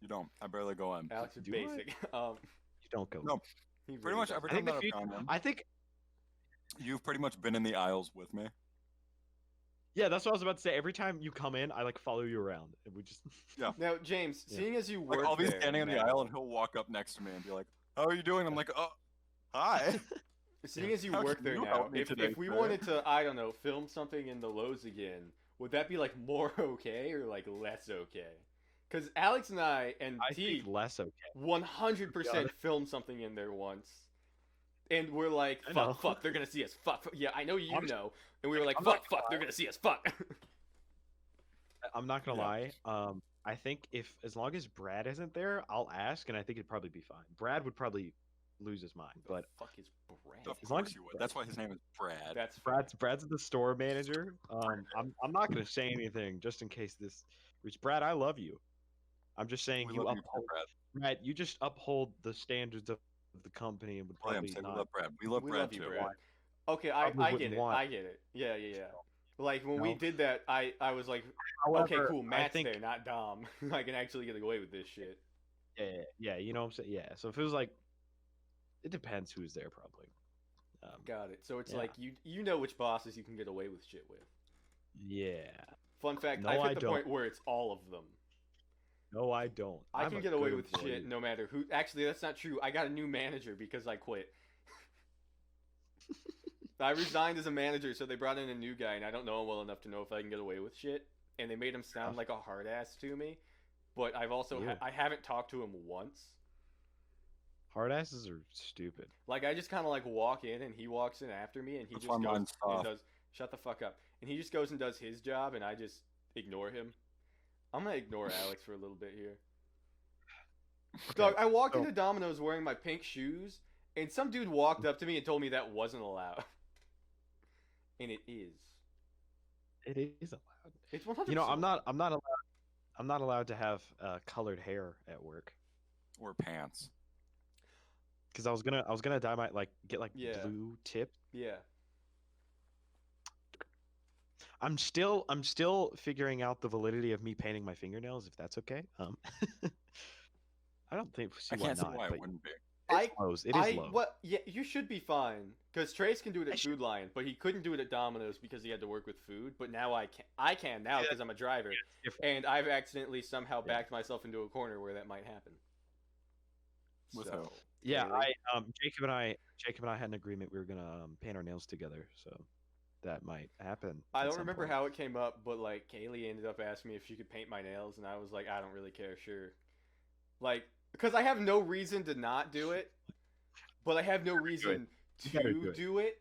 You don't. I barely go in. Alex is Do I? basic. You don't go. No, He pretty really much doesn't. every I time think the that future. I've gone in, I think. you've pretty much been in the aisles with me. Yeah, that's what I was about to say. Every time you come in, I like follow you around, and we just. Now, James, Yeah. seeing as you Like work I'll be there standing in the now- aisle and he'll walk up next to me and be like, "How are you doing?" I'm like, "Oh, hi." Seeing as you How work can there you now, help me if today, we sir? wanted to, I don't know, film something in the Lowe's again, would that be like more okay or like less okay? Because Alex and I and I T think less okay. 100% filmed something in there once. And we're like, I know. fuck, they're gonna see us. Fuck. Yeah, I know you Honestly, know. And we were like, I'm not fuck, they're gonna see us. Fuck. I'm not gonna Yeah. lie. I think as long as Brad isn't there, I'll ask, and I think it'd probably be fine. Brad would probably lose his mind, but fuck is Brad? Of As long course as- you would. That's why his name is Brad. That's Brad's the store manager. I'm not gonna say anything just in case this. Brad, I love you. I'm just saying We you love you too, uphold. Brad. Brad, you just uphold the standards of the company and would William, probably say we not. love Brad. We love we Brad love you, too. Brad. Okay, I Probably get wouldn't it. want- I get it. Yeah. Like when we No. did that, I was like, However, okay, cool, I Matt's think, there, not Dom. I can actually get away with this shit. Yeah, you know what I'm saying. Yeah, so if it was like, it depends who's there probably. Got it. So it's Yeah. like you know which bosses you can get away with shit with. Yeah. Fun fact, No, I've I hit the don't. point where it's all of them. No, I don't. I I'm can a get away good with employee. shit no matter who. Actually, that's not true. I got a new manager because I quit. I resigned as a manager, so they brought in a new guy, and I don't know him well enough to know if I can get away with shit. And they made him sound Yeah. like a hard ass to me. But I've also Yeah. I haven't talked to him once. Hard asses are stupid. Like I just kind of like walk in, and he walks in after me, and he That's just why goes mine's and soft. does shut the fuck up, and he just goes and does his job, and I just ignore him. I'm gonna ignore Alex for a little bit here. Dog, I walked so- into Domino's wearing my pink shoes, and some dude walked up to me and told me that wasn't allowed. And it is. It is allowed. It's 100%. You know, I'm not allowed to have colored hair at work Or pants. because I was gonna dye my get Yeah. blue tip. Yeah. I'm still figuring out the validity of me painting my fingernails, if that's okay. I don't think I can't see why not, why it but wouldn't be. it's low. It is low. What? Yeah, you should be fine. Because Trace can do it I at should- Food Lion, but he couldn't do it at Domino's because he had to work with food. But now I can. I can now Yeah. because I'm a driver, It's different. and I've accidentally somehow Yeah. backed myself into a corner where that might happen. With So, who? Yeah, Kaylee? Jacob and I had an agreement we were gonna paint our nails together, so that might happen. I at don't some remember point. how it came up, but like Kaylee ended up asking me if she could paint my nails, and I was like, I don't really care, sure. Like, because I have no reason to not do it, but I have no reason You gotta to do it. do it.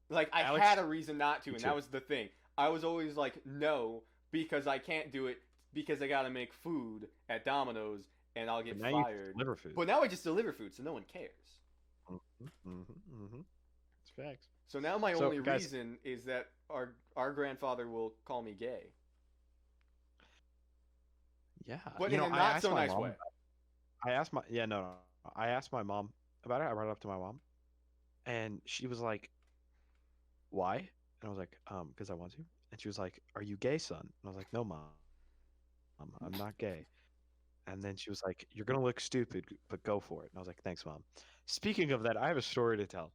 Like, I Alex- had a reason not to, Me and too. that was the thing. I was always like, no, because I can't do it because I gotta make food at Domino's and I'll get But now you fired. deliver food. But now I just deliver food, so no one cares. It's facts. So now my So, only guys- reason is that our grandfather will call me gay, Yeah. but you in know, a I not asked so my nice mom way. I asked my no. I asked my mom about it. I brought it up to my mom, and she was like, "Why?" And I was like, because I want to." And she was like, "Are you gay, son?" And I was like, "No, mom, I'm not gay." And then she was like, "You're gonna look stupid, but go for it." And I was like, "Thanks, mom." Speaking of that, I have a story to tell.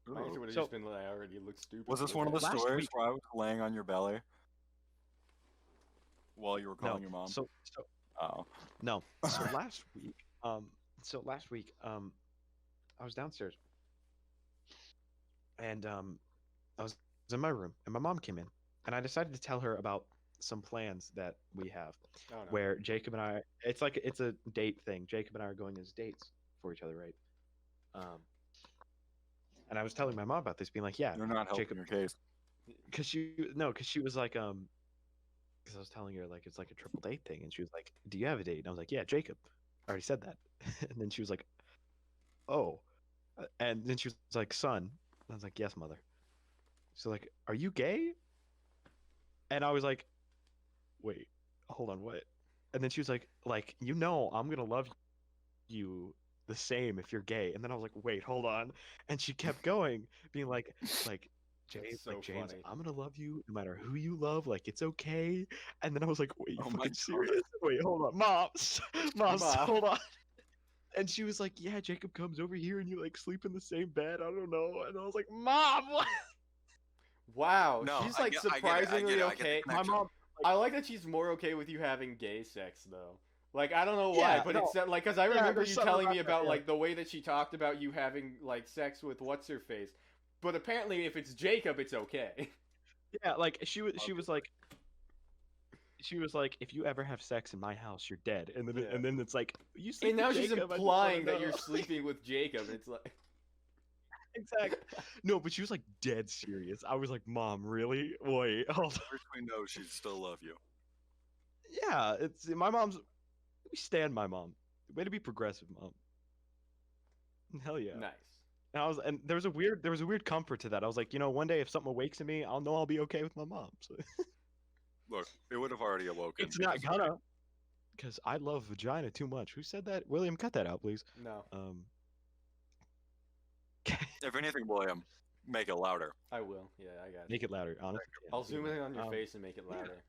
My answer would have So- just been like, I already look stupid. Was this but one of the okay. Last stories week- where I was laying on your belly while you were No, calling your mom? so Oh. no. So last week, I was downstairs, and I was in my room, and my mom came in, and I decided to tell her about some plans that we have, Oh, no. where Jacob and I, it's a date thing. Jacob and I are going as dates for each other, right? And I was telling my mom about this, being like, yeah, You're not helping Jacob, your case. because she was like, because I was telling her like it's like a triple date thing, and she was like, "Do you have a date?" And I was like, "Yeah, Jacob." I already said that. And then she was like, "Oh," and then she was like, "Son," and I was like, "Yes, mother." So like, "Are you gay?" And I was like, "Wait, hold on, what?" And then she was like, you know, I'm gonna love you the same if you're gay. And then I was like, "Wait, hold on," and she kept going, being like, James, so James, funny. I'm gonna love you no matter who you love. Like, it's okay. And then I was like, wait, you Oh my fucking God. serious? Wait, hold on, mom, mom, Mom. hold on. And she was like, yeah, Jacob comes over here and you like sleep in the same bed. I don't know. And I was like, mom, what? Wow, No, she's I like get it, I get it, surprisingly I get the okay. My connection. mom, I like that she's more okay with you having gay sex though. Like I don't know why, Yeah, but no. it's like because I Yeah, remember there's you something telling me about that, about yeah. like the way that she talked about you having like sex with what's her face. But apparently, if it's Jacob, it's okay. yeah, like she was like, if you ever have sex in my house, you're dead. And then Yeah. and then it's like, you sleep And now with she's Jacob, I just wanna implying that know." you're sleeping with Jacob. And it's like, Exactly. No, but she was like dead serious. I was like, Mom, really? Wait, hold on. First we know she'd still love you. Yeah, it's my mom's. We stand my mom. Way to be progressive, mom. Hell yeah. nice. And there was a weird comfort to that. I was like, you know, one day if something awakes in me, I'll know I'll be okay with my mom. So Look, it would have already awoken. it's not because- gonna, because I love vagina too much. Who said that? William, cut that out, please. No, If anything, William, make it louder. I will. Yeah, I got it. make it louder. Honestly, yeah, I'll make it zoom in louder. on your face and make it louder.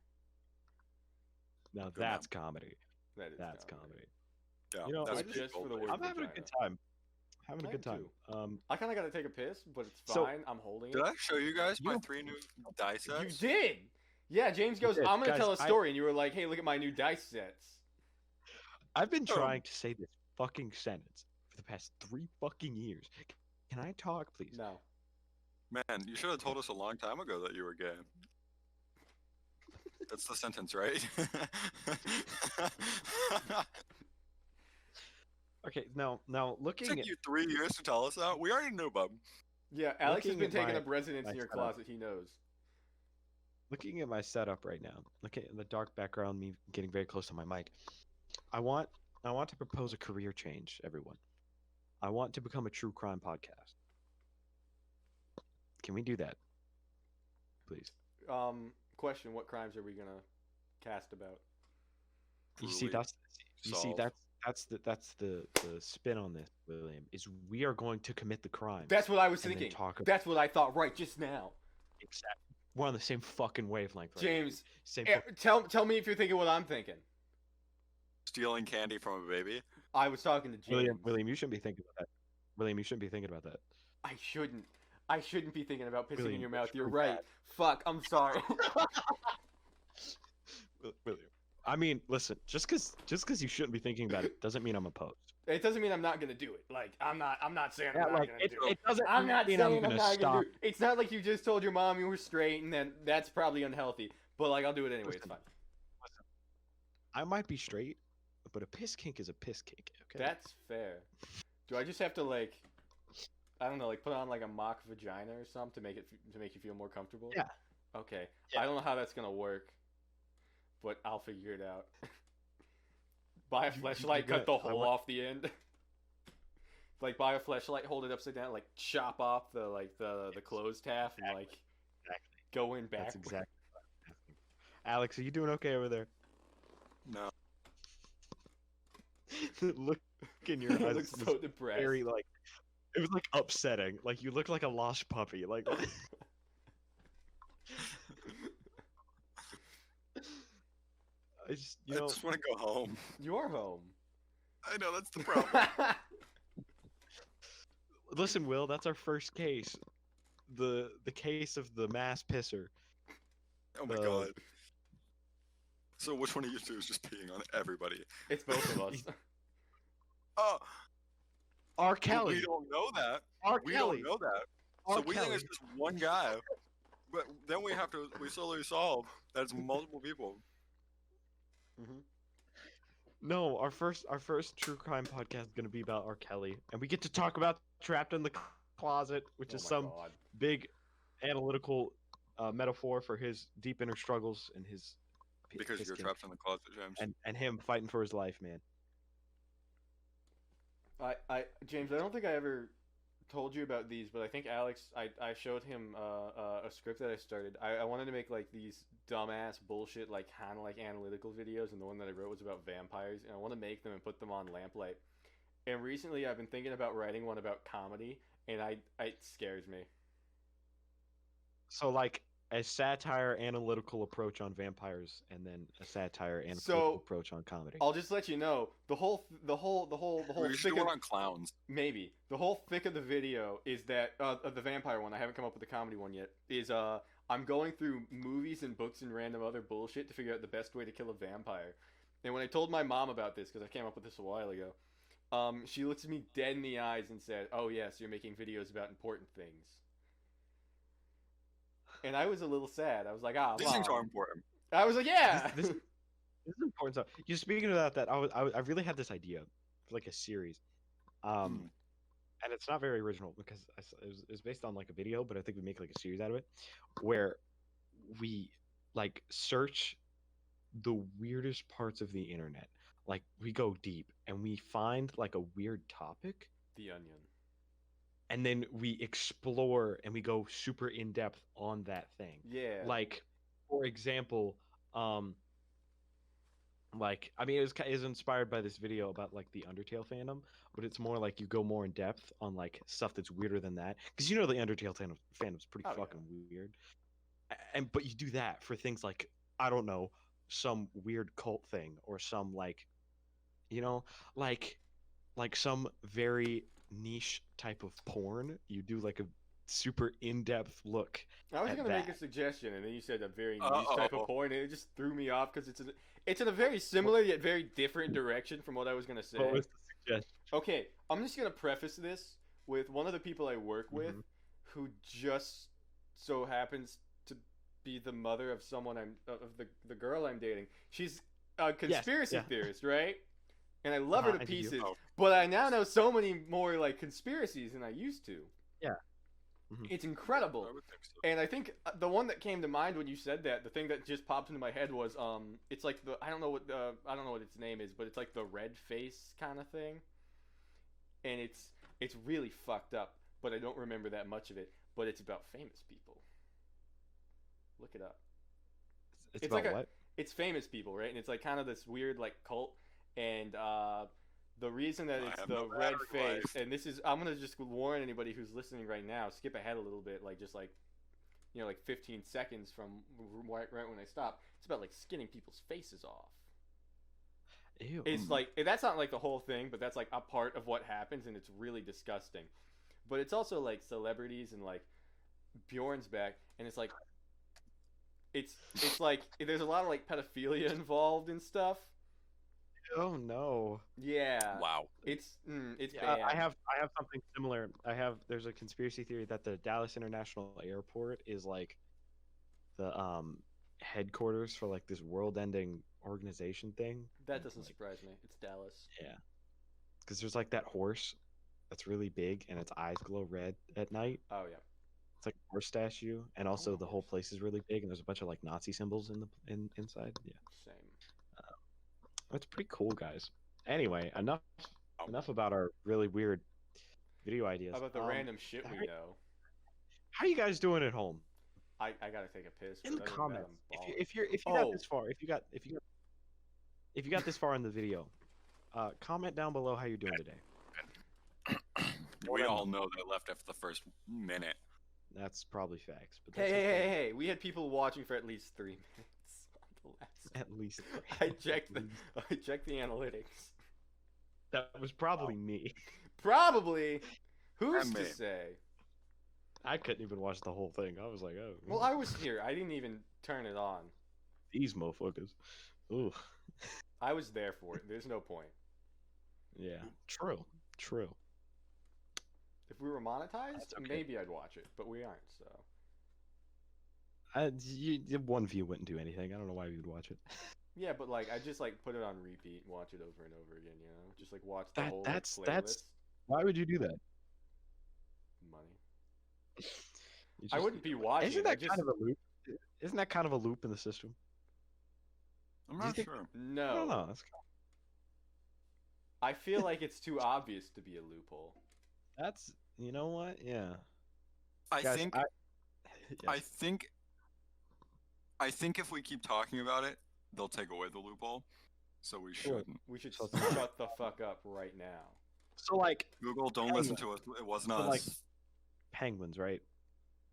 Now Good that's comedy. That is That's comedy. Yeah, You know, that's I what just people for the do. word I'm having a vagina. good time. Having a I good am time. I kind of got to take a piss, but it's So- fine. I'm holding Did it. I show you guys my You- 3 new die You sets? did. Yeah, James goes, did. I'm gonna Guys, tell a story, and you were like, hey, look at my new dice sets. I've been Oh. trying to say this fucking sentence for the past 3 fucking years. Can I talk, please? No. Man, you should have told us a long time ago that you were gay. That's the sentence, right? Okay, now It looking took at you 3 years to tell us that. We already knew, bub. Yeah, Alex has Looking been at taking my- up residence my in your setup. closet. He knows. my setup right now. Look at the dark background, me getting very close to my mic. I want to propose a career change, everyone. I want to become a true crime podcast. Can we do that? Please. Question: what crimes are we gonna cast about? You see, Truly solve. that's the spin on this, William. Is we are going to commit the crime. That's what I was and then thinking. talk about That's what I thought right just now. exactly. We're on the same fucking wavelength. Right now. James, Same. tell me if you're thinking what I'm thinking. Stealing candy from a baby. I was talking to James. William, you shouldn't be thinking about that. William, you shouldn't be thinking about that. I shouldn't. I shouldn't be thinking about pissing in William, your mouth. that's You're pretty right. Fuck. I'm sorry. William. I mean, listen. Just because you shouldn't be thinking about it doesn't mean I'm opposed. It doesn't mean I'm not gonna do it. Like I'm not saying I'm Yeah, not like gonna it, do it. it doesn't I'm not mean saying I'm gonna not stop. gonna do it. It's not like you just told your mom you were straight and then that's probably unhealthy. But like I'll do it anyway. It's Listen. fine. I might be straight, but a piss kink is a piss kink. Okay. That's fair. Do I just have to like, I don't know, like put on like a mock vagina or something to make you feel more comfortable? Yeah. Okay. Yeah. I don't know how that's gonna work, but I'll figure it out. Buy a You flashlight, got- cut the I hole want- off the end. Like buy a flashlight, hold it upside down, like chop off the closed half and like Exactly. go in back. That's exactly what I'm asking. Alex, are you doing okay over there? No. Look in your You eyes. look was so depressed. very like it was like upsetting. Like you look like a lost puppy. Like I just I just want to go home. You're home. I know that's the problem. listen, Will, that's our first case. The case of the mass pisser. Oh my god. So which one of you two is just peeing on everybody? It's both of us. Oh, R. but Kelly. we don't know that. R. We Kelly. don't know that. R. So we think Kelly. it's just one guy. But then we slowly solve that it's multiple people. Hmm. No, our first true crime podcast is gonna be about R. Kelly, and we get to talk about Trapped in the Closet, which Oh is my some god. big analytical metaphor for his deep inner struggles and his Because you're pisking, trapped in the closet, James. and him fighting for his life, man. James, I don't think I ever told you about these, but I think Alex, I showed him a script that I started. I wanted to make like these dumbass bullshit, like kind of like analytical videos, and the one that I wrote was about vampires, and I want to make them and put them on Lamplight. And recently, I've been thinking about writing one about comedy, and it scares me. So like a satire analytical approach on vampires, and then a satire analytical So- approach on comedy. I'll just let you know the whole We should thick do of, one on clowns. maybe the whole thick of the video is that of the vampire one. I haven't come up with the comedy one yet. Is I'm going through movies and books and random other bullshit to figure out the best way to kill a vampire. And when I told my mom about this, because I came up with this a while ago, she looked at me dead in the eyes and said, "Oh yes, you're making videos about important things." And I was a little sad. I was like, "Ah, These things Mom." are important. I was like, "Yeah." This is important stuff. You speaking about that, I really had this idea for like a series, and it's not very original because it was based on like a video, but I think we make like a series out of it, where we like search the weirdest parts of the internet. Like we go deep and we find like a weird topic, The Onion. and then we explore and we go super in depth on that thing. Yeah. Like, for example, like I mean, it was inspired by this video about like the Undertale fandom, but it's more like you go more in depth on like stuff that's weirder than that, because you know the Undertale fandom's pretty Oh, yeah. fucking weird. And but you do that for things like, I don't know, some weird cult thing or some like, you know, like some very niche type of porn. You do like a super in-depth look. I was at gonna make a that. suggestion, and then you said a very niche type Uh-oh. of porn, and it just threw me off because it's in a very similar yet very different direction from what I was gonna say. What was the suggestion? Okay, I'm just gonna preface this with one of the people I work with, Mhm. who just so happens to be the mother of someone of the girl I'm dating. She's a conspiracy yeah. theorist, right? And I love her to And you? pieces, Oh. but I now know so many more like conspiracies than I used to. Yeah. Mhm. It's incredible. I would think so. And I think the one that came to mind when you said that, the thing that just popped into my head was it's like I don't know what its name is, but it's like the red face kind of thing. And it's really fucked up, but I don't remember that much of it, but it's about famous people. Look it up. It's It's about like what? It's famous people, right? And it's like kind of this weird like cult, and the reason that I it's have the no red battery face, life. and this is, I'm gonna just warn anybody who's listening right now, skip ahead a little bit, like just like, you know, like 15 seconds from right when I stop. It's about like skinning people's faces off. Ew. It's like, that's not like the whole thing, but that's like a part of what happens, and it's really disgusting. But it's also like celebrities, and like Bjorn's back, and it's like it's like there's a lot of like pedophilia involved and stuff. Oh no. Yeah. Wow. It's Yeah, bad. I have something similar. There's a conspiracy theory that the Dallas International Airport is like the headquarters for like this world-ending organization thing. That doesn't Like, surprise me. It's Dallas. yeah. Because there's like that horse that's really big and its eyes glow red at night. Oh yeah. It's like a horse statue, and also the whole horse. place is really big, and there's a bunch of like Nazi symbols inside. Yeah, Same. it's pretty cool, guys. Anyway, enough about our really weird video ideas. How about the random shit we know? How you guys doing at home? I gotta take a piss. In the but other than that, comments, I'm balling. if you got this far, if you got this far in the video, comment down below how you're doing today. We all know they left after the first minute. That's probably facts. But Hey, that's hey, okay. hey, hey! We had people watching for at least 3 minutes on the last. At least I checked the analytics. that was probably me. Probably. Who's And to me. say? I couldn't even watch the whole thing. I was like, oh. Well, I was here. I didn't even turn it on. These motherfuckers. Ooh. I was there for it. There's no point. Yeah. True. If we were monetized, That's okay. maybe I'd watch it, but we aren't. So One view wouldn't do anything. I don't know why we would watch it. yeah, but like I just like put it on repeat and watch it over and over again. You know, just like watch the whole That's playlist. why would you do that? Money. You I just- wouldn't be watching. Isn't I that just... kind of a loop? Isn't that kind of a loop in the system? I'm Do you not think- sure. No. I don't know. That's, I feel like it's too obvious to be a loophole. you know what? Yeah. I Guys, think yes. I think if we keep talking about it, they'll take away the loophole. So we Sure. shouldn't. We should So- shut the fuck up right now. So like Google, don't listen to us. It wasn't So, us. like- penguins, right?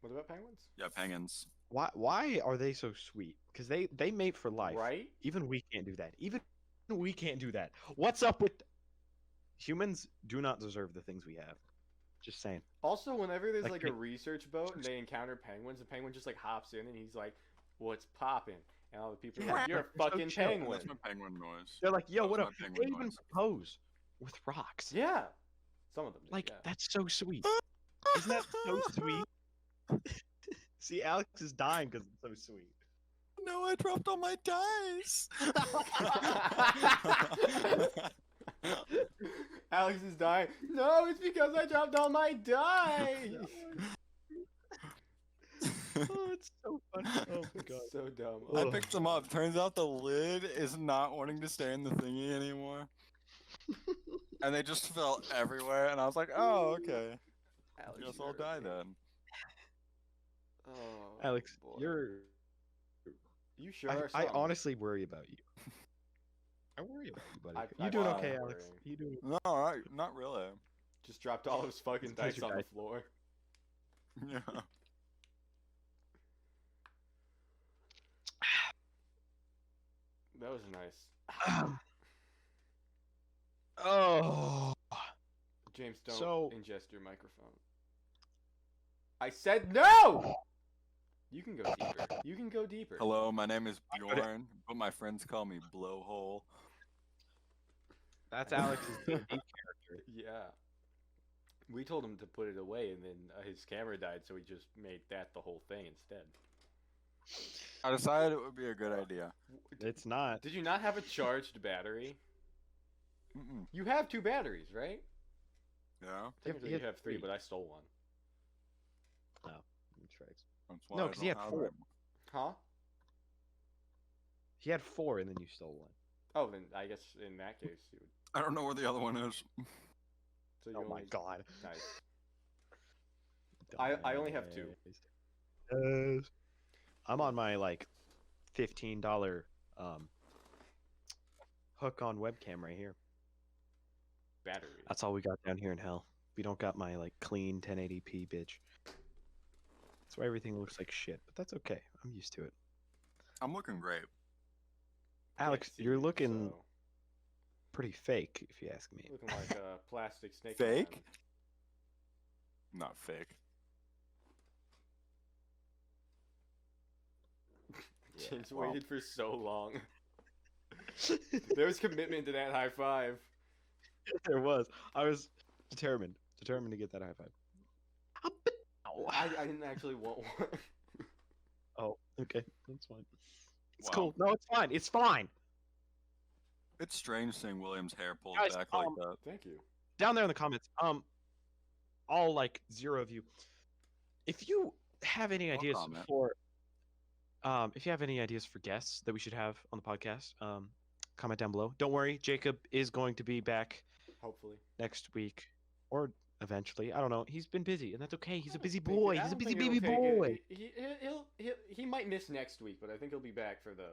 What about penguins? Yeah, penguins. Why are they so sweet? Because they mate for life. Right? Even we can't do that. Even we can't do that. What's up with humans? Do not deserve the things we have. Just saying. Also, whenever there's Like, like a research boat and they encounter penguins, the penguin just like hops in and he's like, "What's popping?" And all the people are like, "You're a They're so fucking chill. penguin." That's my penguin noise. They're like, yo, That was what my up? They penguin even noise. propose with rocks. Yeah, some of them. Do, Like yeah. that's so sweet. Isn't that so sweet? See, Alex is dying because it's so sweet. No, I dropped all my dice. Alex is dying. No, it's because I dropped all my dice. Oh, it's so funny. Oh my god. So dumb. I Ugh. picked them up. Turns out the lid is not wanting to stay in the thingy anymore. And they just fell everywhere, and I was like, oh, okay. Alex, Guess you I'll die hurt me. then. Oh, Alex, boy. you sure I are something. honestly worry about you. I worry about you, buddy. I You doing find okay, it Alex? worrying. You doing? No, not really. Just dropped all his fucking It's 'cause dice you on the died. floor. Yeah. That was nice. Oh. James, don't So- ingest your microphone. I said no! You can go deeper. You can go deeper. Hello, my name is Bjorn, but my friends call me Blowhole. That's Alex's D&D character. Yeah. We told him to put it away, and then his camera died, so he just made that the whole thing instead. I decided it would be a good idea. It's not. Did you not have a charged battery? Mm-mm. You have 2 batteries, right? Yeah, Technically, he you had have 3, 3. but I stole one. Tricks. that's why No, I 'cause he don't had have 4. it. Huh? He had 4, and then you stole one. Oh, then I guess in that case, you would. I don't know where the other one is. So you Oh my only... god. Nice. I only have 2. Yes. I'm on my like $15 hook on webcam right here. Battery. That's all we got down here in hell. We don't got my like clean 1080p bitch. That's why everything looks like shit, but that's okay. I'm used to it. I'm looking great. Alex, Can't see you're you, looking so- pretty fake, if you ask me. Looking like a plastic snake. Fake? Not fake. Yeah, James well. waited for so long. There was commitment to that high five. There was. I was determined to get that high five. I didn't actually want one. Oh, okay, that's fine. It's Wow. cool. No, it's fine. It's fine. It's strange seeing William's hair pulled Guys, back like that. Thank you. Down there in the comments, all like 0 of you. if you have any No ideas comment. for if you have any ideas for guests that we should have on the podcast, comment down below. Don't worry, Jacob is going to be back Hopefully. next week or eventually. I don't know. He's been busy, and that's okay. He's a busy I don't boy. think- I He's a don't busy think baby it'll take boy. He might miss next week, but I think he'll be back for the.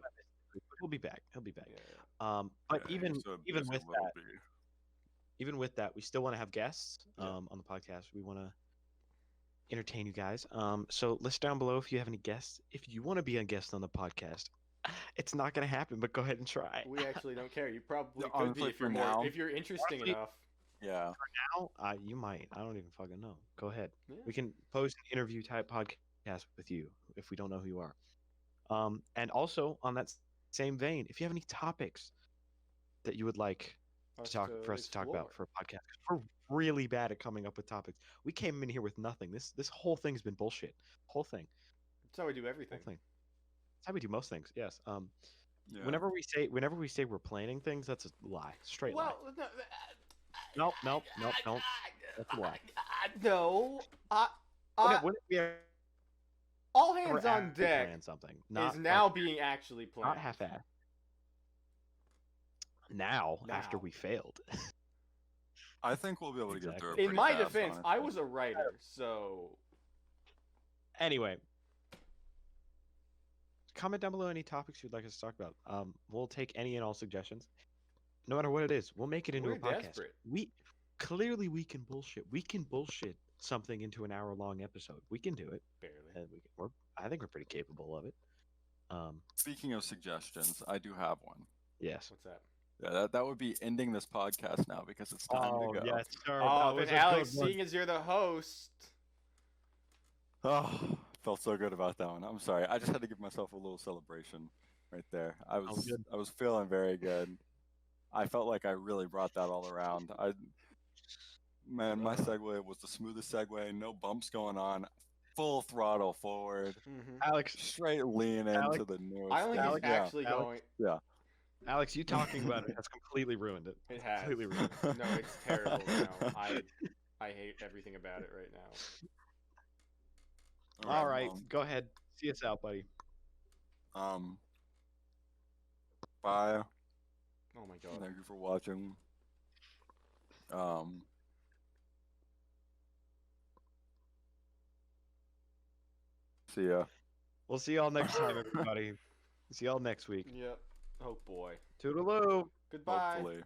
He'll be back. He'll be back. Yeah. But Yeah, even he's so even busy, with little that, bee. even with that, we still want to have guests Yeah. on the podcast. We want to entertain you guys. So list down below if you have any guests. If you want to be a guest on the podcast, it's not gonna happen, but go ahead and try. We actually don't care. You probably Yeah, could be honestly, if you're for now- if you're interesting Honestly- enough. Yeah. Now, you might. I don't even fucking know. Go ahead. Yeah. We can post an interview type podcast with you if we don't know who you are. And also on that same vein, if you have any topics that you would like to talk for us to talk about for a podcast, 'cause we're really bad at coming up with topics. We came in here with nothing. This whole thing's been bullshit. Whole thing. That's how we do Whole everything. thing. That's how we do most things. Yes. Yeah. Whenever we say we're planning things, that's a lie. Straight lie. Well, Nope. That's a lie. No, When we ever all hands on actually deck plan something, not is now like- being actually planned. not half-assed. Now, after Now. we failed. I think we'll be able to get through it. In pretty my fast, defense, I honestly. was a writer, so Anyway, comment down below any topics you'd like us to talk about. We'll take any and all suggestions, no matter what it is. We'll make it into we're a podcast. desperate. We can bullshit. We can bullshit something into an hour-long episode. We can do it, Barely. and I think we're pretty capable of it. Speaking of suggestions, I do have one. Yes. What's that? Yeah, that would be ending this podcast now because it's time to go. sir. Oh, then Alex, seeing as you're the host, Oh, felt so good about that one. I'm sorry. I just had to give myself a little celebration right there. I good. was feeling very good. I felt like I really brought that all around. Man, my segue was the smoothest segue. No bumps going on. Full throttle forward. Alex, Straight lean Alex, into the newest. I don't think thing. he's actually Alex. going. Alex, you talking about it has completely ruined it. It has. Completely ruined it. No, it's terrible now. I hate everything about it right now. All right, go ahead. See us out, buddy. Bye. Oh my god. Thank you for watching. See ya. We'll see y'all next time, everybody. See y'all next week. Yep. Oh boy. Toodaloo. Goodbye. Hopefully.